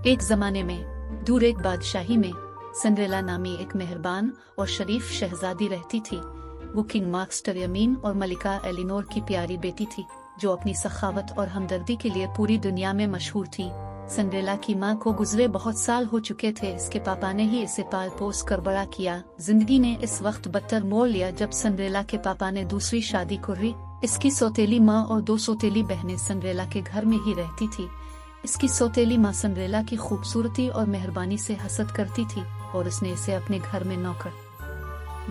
एक जमाने में दूर एक बादशाही में सिंड्रेला नामी एक मेहरबान और शरीफ शहजादी रहती थी। वो किंग मास्टर यमीन और मलिका एलिनोर की प्यारी बेटी थी, जो अपनी सखावत और हमदर्दी के लिए पूरी दुनिया में मशहूर थी। सिंड्रेला की माँ को गुजरे बहुत साल हो चुके थे। इसके पापा ने ही इसे पाल पोस कर बड़ा किया। जिंदगी ने इस वक्त बदतर मोड़ लिया जब सिंड्रेला के पापा ने दूसरी शादी कर। इसकी सौतेली माँ और 2 सौतेली बहनें सिंड्रेला के घर में ही रहती थी। इसकी सौतेली माँ सिंड्रेला की खूबसूरती और मेहरबानी से हसद करती थी और उसने इसे अपने घर में नौकर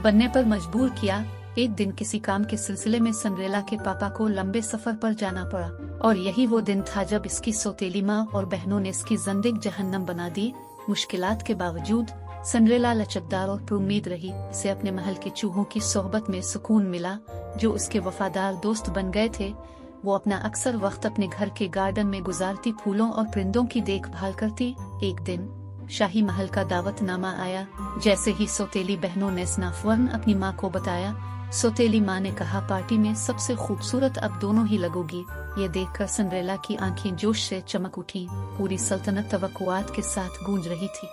बनने पर मजबूर किया। एक दिन किसी काम के सिलसिले में सिंड्रेला के पापा को लंबे सफर पर जाना पड़ा और यही वो दिन था जब इसकी सौतेली माँ और बहनों ने इसकी जिंदगी जहन्नम बना दी। मुश्किलात के बावजूद सिंड्रेला लचकदार और पुरुम्मीद रही। इसे अपने महल के चूहों की सोहबत में सुकून मिला, जो उसके वफादार दोस्त बन गए थे। वो अपना अक्सर वक्त अपने घर के गार्डन में गुजारती, फूलों और परिंदों की देखभाल करती। एक दिन शाही महल का दावतनामा आया। जैसे ही सौतेली बहनों ने स्नाफवन अपनी माँ को बताया, सौतेली माँ ने कहा, पार्टी में सबसे खूबसूरत अब दोनों ही लगोगी। ये देखकर सिंड्रेला की आंखें जोश से चमक उठी। पूरी सल्तनत तवक्कुआत के साथ गूंज रही थी,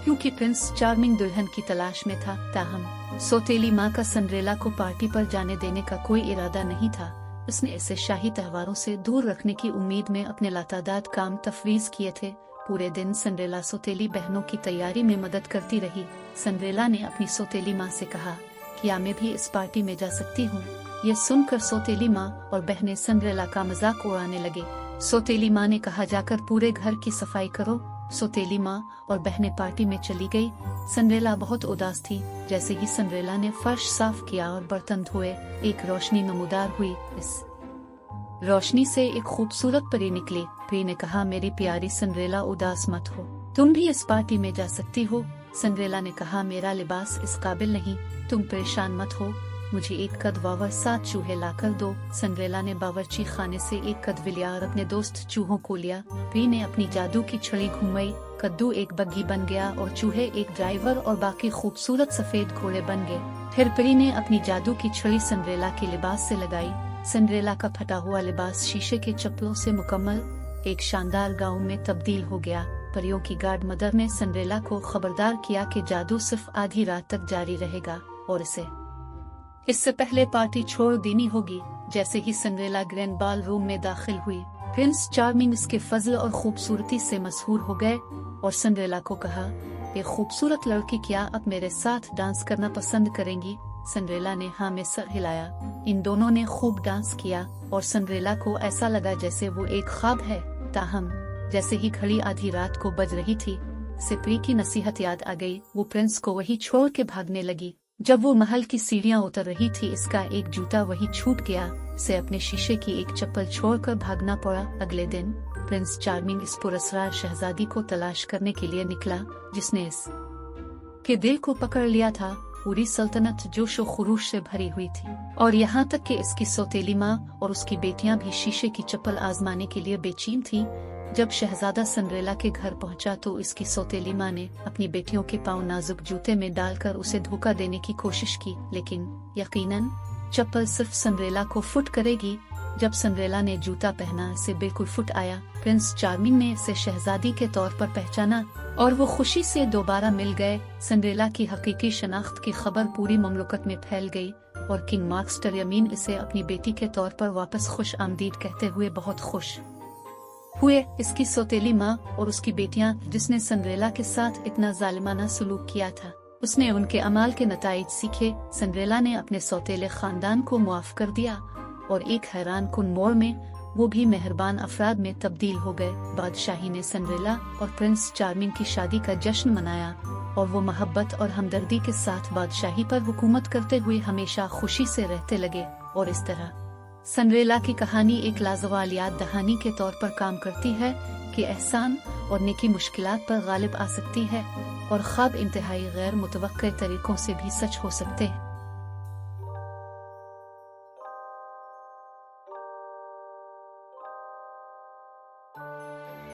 क्योंकि प्रिंस चार्मिंग दुल्हन की तलाश में था। ताहम सौतेली माँ का सिंड्रेला को पार्टी पर जाने देने का कोई इरादा नहीं था। उसने इसे शाही त्योहारों से दूर रखने की उम्मीद में अपने लातादाद काम तफवीज किए थे। पूरे दिन सिंड्रेला सौतेली बहनों की तैयारी में मदद करती रही। सिंड्रेला ने अपनी सौतेली माँ से कहा, क्या मैं भी इस पार्टी में जा सकती हूँ? यह सुनकर सौतेली माँ और बहनें सिंड्रेला का मजाक उड़ाने लगे। सौतेली माँ ने कहा, जाकर पूरे घर की सफाई करो। सौतेली माँ और बहनें पार्टी में चली गई। सिंड्रेला बहुत उदास थी। जैसे ही सिंड्रेला ने फर्श साफ किया और बर्तन धोए, एक रोशनी नमूदार हुई। इस रोशनी से एक खूबसूरत परी निकली। परी ने कहा, मेरी प्यारी सिंड्रेला, उदास मत हो, तुम भी इस पार्टी में जा सकती हो। सिंड्रेला ने कहा, मेरा लिबास इस काबिल नहीं, तुम परेशान मत हो, मुझे एक कद वावर 7 चूहे लाकर दो। सिंड्रेला ने बावर्ची खाने से एक कद लिया और अपने दोस्त चूहों को लिया। परी ने अपनी जादू की छड़ी घुमाई, कद्दू एक बग्घी बन गया और चूहे एक ड्राइवर और बाकी खूबसूरत सफेद घोड़े बन गए। फिर परी ने अपनी जादू की छड़ी सिंड्रेला के लिबास से लगाई। सिंड्रेला का फटा हुआ लिबास शीशे के चप्पलों से मुकम्मल एक शानदार गाउन में तब्दील हो गया। परियों की गार्ड मदर ने सिंड्रेला को खबरदार किया कि जादू सिर्फ आधी रात तक जारी रहेगा और इससे पहले पार्टी छोड़ देनी होगी। जैसे ही सिंड्रेला ग्रैंड बाल रूम में दाखिल हुई, प्रिंस चार्मिंग इसके फजल और खूबसूरती से मशहूर हो गए और सिंड्रेला को कहा, ये खूबसूरत लड़की क्या अब मेरे साथ डांस करना पसंद करेंगी? सिंड्रेला ने हाँ में सर हिलाया। इन दोनों ने खूब डांस किया और सिंड्रेला को ऐसा लगा जैसे वो एक ख्वाब है। ताहम जैसे ही घड़ी आधी रात को बज रही थी, सिपरी की नसीहत याद आ गई। वो प्रिंस को वही छोड़ के भागने लगी। जब वो महल की सीढ़ियां उतर रही थी, इसका एक जूता वही छूट गया। इसे अपने शीशे की एक चप्पल छोड़कर भागना पड़ा। अगले दिन प्रिंस चार्मिंग इस पुरस्कार शहजादी को तलाश करने के लिए निकला, जिसने इस के दिल को पकड़ लिया था। पूरी सल्तनत जोश व खुरूश से भरी हुई थी और यहाँ तक कि इसकी सौतेली माँ और उसकी बेटियां भी शीशे की चप्पल आजमाने के लिए बेचैन थी। जब शहजादा सिंड्रेला के घर पहुंचा तो इसकी सौतेली माँ ने अपनी बेटियों के पांव नाजुक जूते में डालकर उसे धोखा देने की कोशिश की, लेकिन यकीनन चप्पल सिर्फ सिंड्रेला को फुट करेगी। जब सिंड्रेला ने जूता पहना, इसे बिल्कुल फुट आया। प्रिंस चार्मिंग ने इसे शहजादी के तौर पर पहचाना और वो खुशी से दोबारा मिल गए। सिंड्रेला की हकीकी शनाख्त की खबर पूरी ममलकत में फैल गई और किंग मास्टर यमीन इसे अपनी बेटी के तौर पर वापस खुश आमदीद कहते हुए बहुत खुश हुए। इसकी सौतेली माँ और उसकी बेटियां, जिसने सिंड्रेला के साथ इतना जालिमाना सलूक किया था, उसने उनके अमाल के नताइज सीखे। सिंड्रेला ने अपने सौतेले खानदान को मुआफ कर दिया और एक हैरान कुन मोड़ में वो भी मेहरबान अफराद में तब्दील हो गए। बादशाही ने सिंड्रेला और प्रिंस चार्मिंग की शादी का जश्न मनाया और वो मोहब्बत और हमदर्दी के साथ बादशाही पर हुकूमत करते हुए हमेशा खुशी से रहते लगे। और इस तरह सिंड्रेला की कहानी एक लाजवाब याद दहानी के तौर पर काम करती है कि एहसान और नेकी मुश्किलात पर गालिब आ सकती है और ख्वाब इंतहाई गैर मुतवक्के तरीकों से भी सच हो सकते हैं।